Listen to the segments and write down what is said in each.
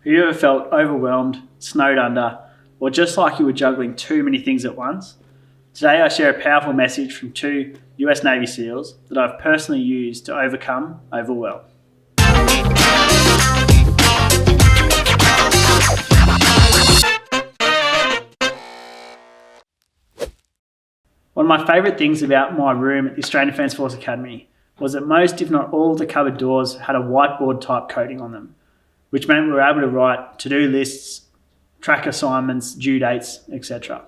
Have you ever felt overwhelmed, snowed under, or just like you were juggling too many things at once? Today I share a powerful message from two US Navy SEALs that I've personally used to overcome overwhelm. One of my favourite things about my room at the Australian Defence Force Academy was that most, if not all, of the cupboard doors had a whiteboard type coating on them, which meant we were able to write to-do lists, track assignments, due dates, etc.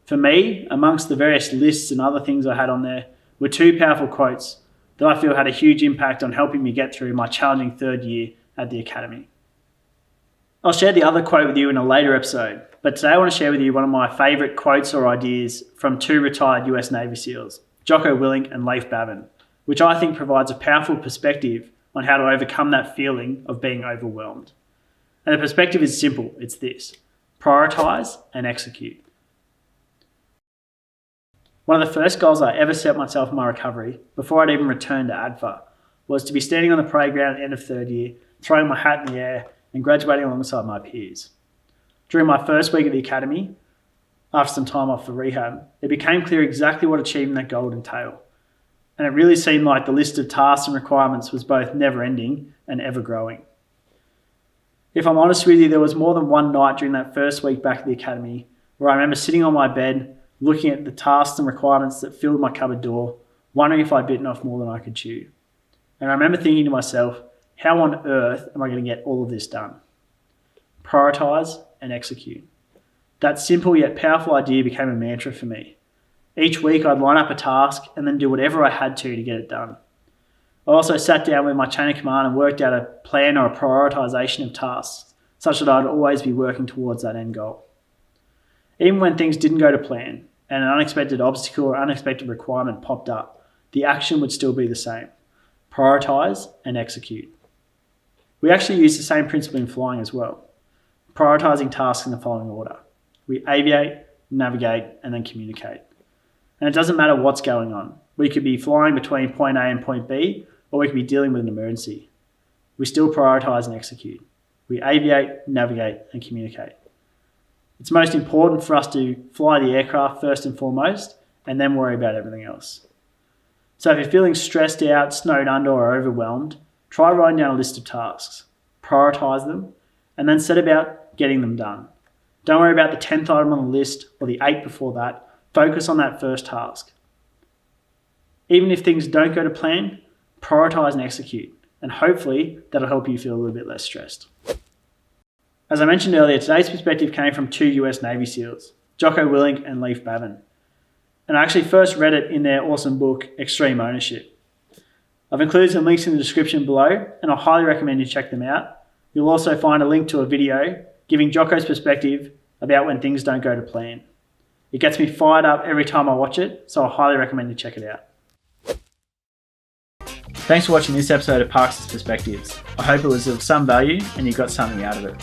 For me, amongst the various lists and other things I had on there, were two powerful quotes that I feel had a huge impact on helping me get through my challenging third year at the Academy. I'll share the other quote with you in a later episode, but today I want to share with you one of my favourite quotes or ideas from two retired US Navy SEALs, Jocko, Willink and Leif, Babin, which I think provides a powerful perspective on how to overcome that feeling of being overwhelmed. And the perspective is simple, it's this: prioritise and execute. One of the first goals I ever set myself in my recovery, before I'd even returned to ADFA, was to be standing on the playground at the end of third year, throwing my hat in the air and graduating alongside my peers. During my first week at the Academy, after some time off for rehab, it became clear exactly what achieving that goal would entail. And it really seemed like the list of tasks and requirements was both never-ending and ever-growing. If I'm honest with you, there was more than one night during that first week back at the Academy where I remember sitting on my bed, looking at the tasks and requirements that filled my cupboard door, wondering if I'd bitten off more than I could chew. And I remember thinking to myself, how on earth am I going to get all of this done? Prioritise and execute. That simple yet powerful idea became a mantra for me. Each week I'd line up a task and then do whatever I had to get it done. I also sat down with my chain of command and worked out a plan or a prioritisation of tasks, such that I'd always be working towards that end goal. Even when things didn't go to plan and an unexpected obstacle or unexpected requirement popped up, the action would still be the same: prioritise and execute. We actually use the same principle in flying as well, prioritising tasks in the following order. We aviate, navigate, and then communicate. And it doesn't matter what's going on. We could be flying between point A and point B, or we could be dealing with an emergency. We still prioritise and execute. We aviate, navigate, and communicate. It's most important for us to fly the aircraft first and foremost, and then worry about everything else. So if you're feeling stressed out, snowed under, or overwhelmed, try writing down a list of tasks, prioritise them, and then set about getting them done. Don't worry about the 10th item on the list or the 8 before that. Focus on that first task. Even if things don't go to plan, prioritise and execute, and hopefully that'll help you feel a little bit less stressed. As I mentioned earlier, today's perspective came from two US Navy SEALs, Jocko Willink and Leif Babin. And I actually first read it in their awesome book, Extreme Ownership. I've included some links in the description below, and I highly recommend you check them out. You'll also find a link to a video giving Jocko's perspective about when things don't go to plan. It gets me fired up every time I watch it, so I highly recommend you check it out. Thanks for watching this episode of Parks' Perspectives. I hope it was of some value and you got something out of it.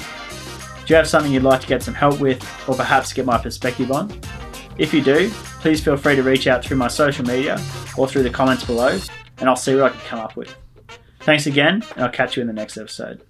Do you have something you'd like to get some help with, or perhaps get my perspective on? If you do, please feel free to reach out through my social media or through the comments below, and I'll see what I can come up with. Thanks again, and I'll catch you in the next episode.